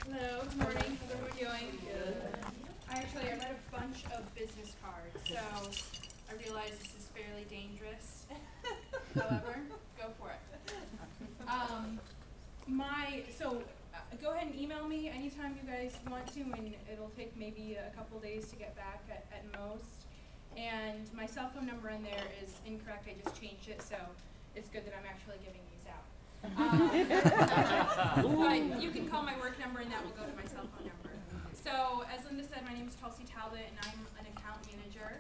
Hello, good morning. How's everyone doing? Good. I read a bunch of business cards, so I realize this is fairly dangerous. However, go for it. Go ahead and email me anytime you guys want to, and it'll take maybe a couple days to get back at most. And my cell phone number in there is incorrect. I just changed it, so it's good that I'm actually giving these out. But you can call my work number, and that will go to my cell phone number. So, as Linda said, my name is Talbot Talbot, and I'm an account manager.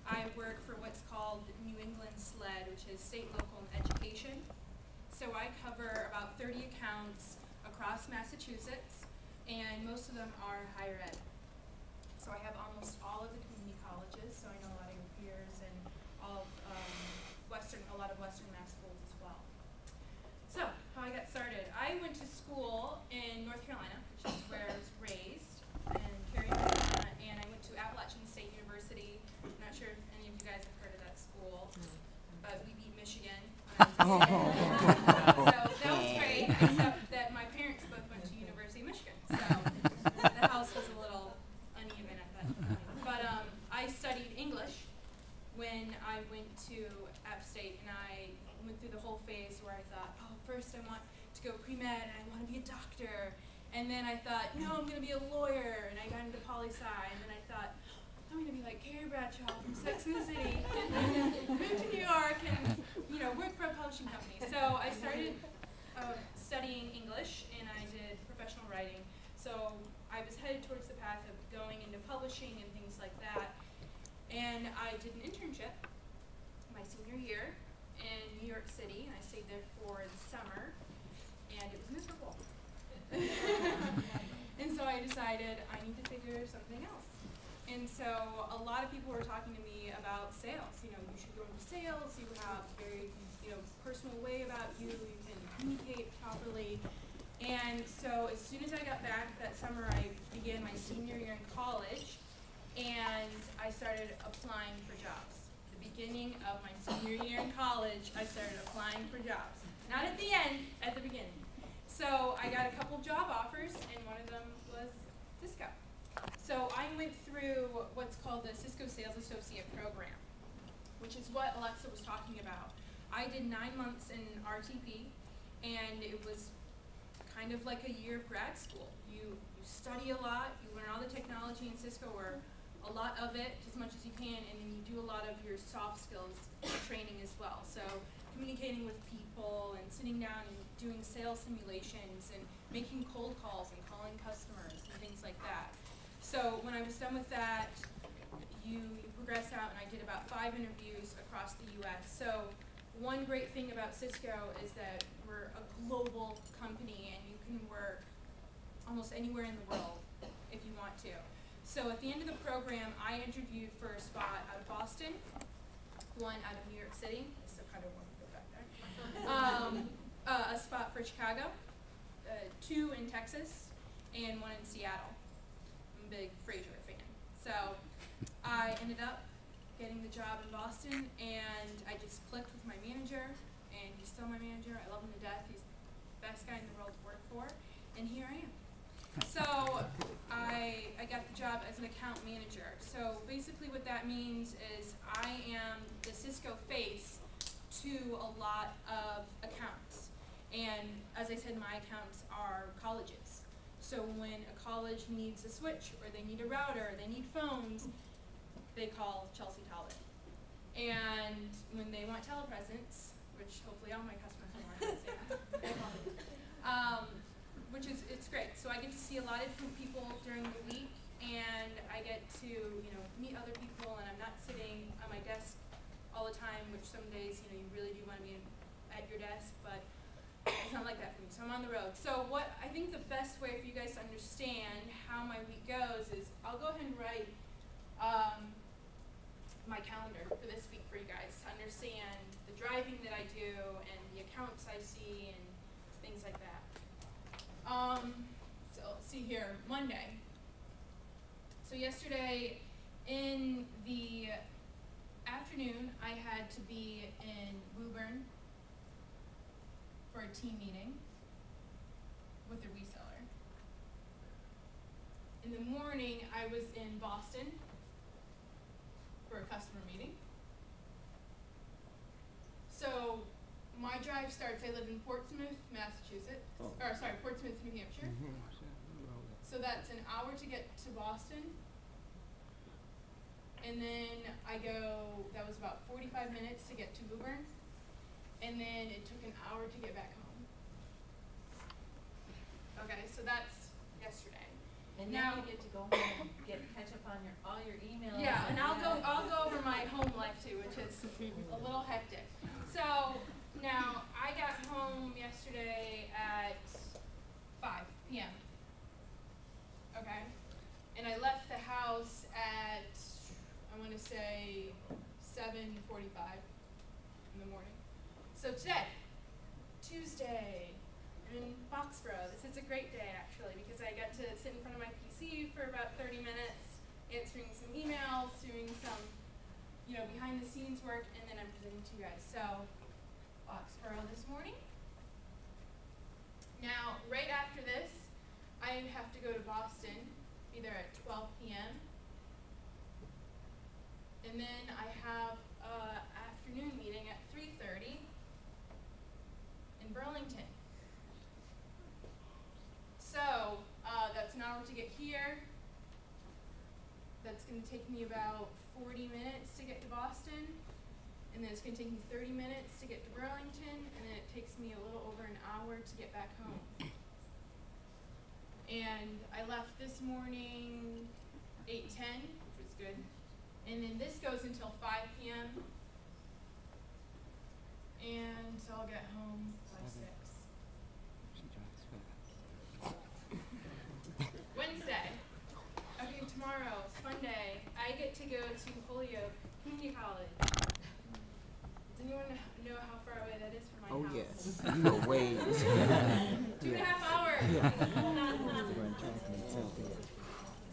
I work for what's called New England SLED, which is State, Local, and Education. So I cover about 30 accounts across Massachusetts, and most of them are higher ed. So I have almost all of the community colleges, so I know a lot of your peers and all of a lot of Western Mass schools as well. So, how I got started. I went to school in North Carolina, which is where I was raised, in Cary, North Carolina, and I went to Appalachian State University. I'm not sure if any of you guys have heard of that school, but we beat Michigan when I was a kid. So that was great, except that my parents both went to University of Michigan, so the house was a little uneven at that point. But I studied English when I went to App State, and I went through the whole phase where I thought, oh, first I want to go pre-med, and I want to be a doctor. And then I thought, no, I'm going to be a lawyer, and I got into poli-sci. And then I thought, I'm going to be like Carrie Bradshaw from Sex and the City, move to New York, and work for a publishing company. So I started studying English, and I did professional writing. So I was headed towards the path of going into publishing and things like that. And I did an internship my senior year in New York City, and I stayed there for the summer, and it was miserable. And so I decided I need to figure something else. And so a lot of people were talking to me about sales. You should go into sales, you have a very, personal way about you, you can communicate properly. And so as soon as I got back that summer, I began my senior year in college, and I started applying for jobs. Beginning of my senior year in college, I started applying for jobs. Not at the end, at the beginning. So I got a couple job offers, and one of them was Cisco. So I went through what's called the Cisco Sales Associate Program, which is what Alexa was talking about. I did 9 months in RTP, and it was kind of like a year of grad school. You study a lot, you learn all the technology in Cisco, or a lot of it, as much as you can, and then you do a lot of your soft skills training as well. So communicating with people and sitting down and doing sales simulations and making cold calls and calling customers and things like that. So when I was done with that, you progress out, and I did about 5 interviews across the US. So one great thing about Cisco is that we're a global company, and you can work almost anywhere in the world if you want to. So at the end of the program, I interviewed for a spot out of Boston, one out of New York City, so kind of want to go back there, a spot for Chicago, 2 in Texas, and 1 in Seattle. I'm a big Frasier fan. So I ended up getting the job in Boston, and I just clicked with my manager, and he's still my manager. I love him to death. He's the best guy in the world to work for, and here I am. So I got the job as an account manager. So basically what that means is I am the Cisco face to a lot of accounts. And as I said, my accounts are colleges. So when a college needs a switch, or they need a router, or they need phones, they call Chelsea Talbot. And when they want telepresence, which hopefully all my customers want, they call me. Which is, it's great. So I get to see a lot of different people during the week, and I get to, meet other people, and I'm not sitting on my desk all the time, which some days, you really do want to be at your desk, but it's not like that for me, so I'm on the road. So what I think the best way for you guys to understand how my week goes is I'll go ahead and write my calendar for this week for you guys to understand the driving that I do and the accounts I see and things like that. So let's see here, Monday. So yesterday in the afternoon, I had to be in Woburn for a team meeting with a reseller. In the morning, I was in Boston for a customer meeting. So my drive starts, I live in Portsmouth, Massachusetts, Portsmouth, New Hampshire. So that's an hour to get to Boston. And then I go, that was about 45 minutes to get to Woburn. And then it took an hour to get back home. Okay, so that's yesterday. And now you get to go home and catch up on all your emails. Yeah, and I'll go over my home life too, which is a little hectic. So now I got home yesterday at 5 p.m. Okay, and I left the house at, I want to say 7:45 in the morning. So today, Tuesday, I'm in Foxborough. It's a great day actually because I got to sit in front of my PC for about 30 minutes, answering some emails, doing some, behind the scenes work, and then I'm presenting to you guys. So, Foxborough this morning. Now, right after this, I have to go to Boston, be there at 12 p.m. And then I have an afternoon meeting at 3:30 in Burlington. So that's an hour to get here. That's going to take me about 40 minutes to get to Boston. And then it's going to take me 30 minutes to get to Burlington. And then it takes me a little over an hour to get back home. And I left this morning 8:10, which was good. And then this goes until 5 p.m. And so I'll get home by 6. Wednesday. Okay, tomorrow, it's fun day. I get to go to Holyoke Community College. Does anyone know how far away that is from my house? Oh, yes. You go way. 2.5 hours.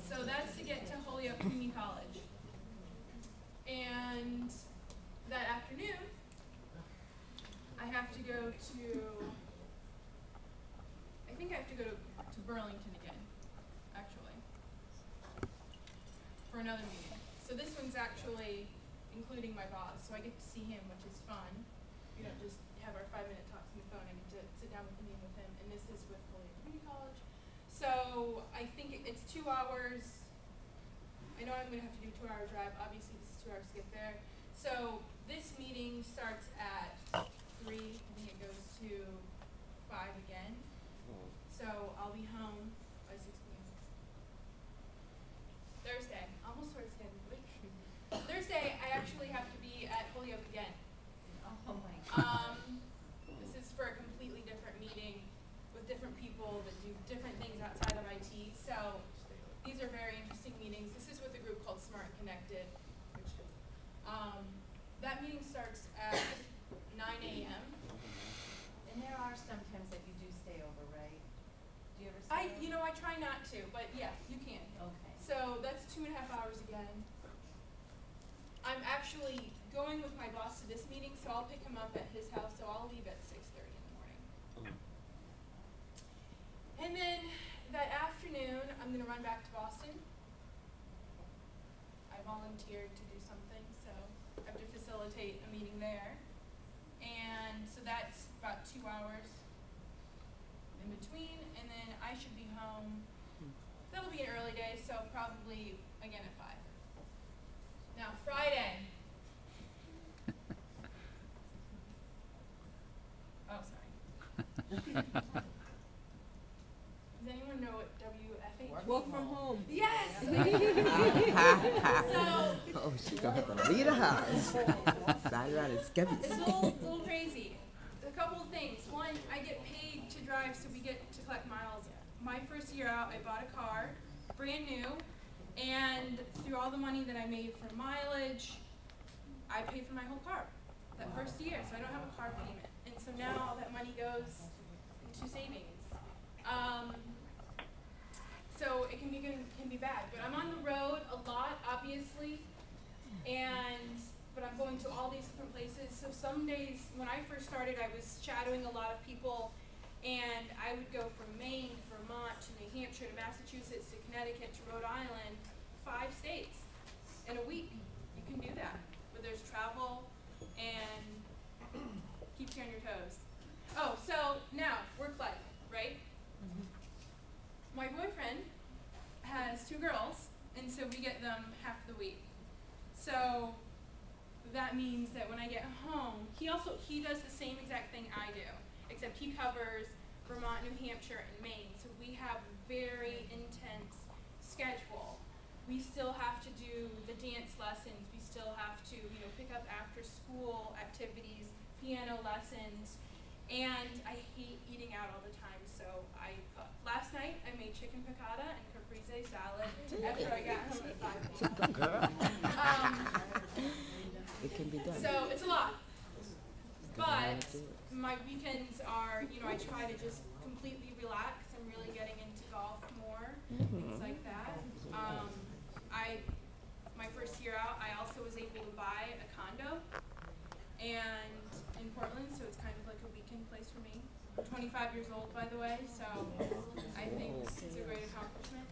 So that's to get to Holyoke Community College. And that afternoon, I have to go to, I think I have to go to Burlington again, actually, for another meeting. So this one's actually including my boss, so I get to see him, which is fun. We don't just have our 5-minute talks on the phone. I get to sit down with him and meet with him, and this is with Holyoke Community College. So I think it's 2 hours. I know I'm going to have to do a 2-hour drive. Obviously, this is 2 hours to get there. So this meeting starts at 3. I think it goes to 5 again. So I'll be home by 6 p.m. Thursday. Almost towards the end of the week. Thursday, I actually have to be at Holyoke again. Oh my God. This is for a completely different meeting with different people that do different things outside of IT. So these are very interesting meetings. This is with a group called Smart and Connected, which that meeting starts at 9 a.m. And there are some times that you do stay over, right? Do you ever stay over? I try not to, but yeah, you can. Okay. So that's 2.5 hours again. I'm actually going with my boss to this meeting, so I'll pick him up at his house, so I'll leave at 6:30 in the morning. And then that afternoon, I'm going to run back to Boston. I volunteered to do something, so I have to facilitate a meeting there. And so that's about 2 hours in between, and then I should be home. That'll be an early day, so probably again at 5. Now Friday. Oh, sorry. Does anyone know what WFH? Work from home. Yes. So Oh, she gonna have to leave the house. Side around and sketchy. it's a little crazy. A couple of things. One, I get paid to drive, so we get to collect miles. My first year out, I bought a car, brand new, and through all the money that I made from mileage, I paid for my whole car that first year, so I don't have a car payment. And so now all that money goes into savings. So it can be good, it can be bad. But I'm on the road a lot, obviously, but I'm going to all these different places. So some days, when I first started, I was shadowing a lot of people And I would go from Maine to Vermont to New Hampshire to Massachusetts to Connecticut to Rhode Island, 5 states in a week. You can do that, but there's travel and keeps you on your toes. Oh, so now, work life, right? My boyfriend has 2 girls, and so we get them half the week. So that means that when I get home, he does the same exact thing I do, except he covers Vermont, New Hampshire, and Maine. So we have a very intense schedule. We still have to do the dance lessons. We still have to, pick up after school activities, piano lessons, and I hate eating out all the time. So last night I made chicken piccata and caprese salad after I got home at 5 p.m. It can be done. So it's a lot. But my weekends are, I try to just completely relax. I'm really getting into golf more, things like that. My first year out, I also was able to buy a condo and in Portland, so it's kind of like a weekend place for me. I'm 25 years old, by the way, so I think it's a great accomplishment.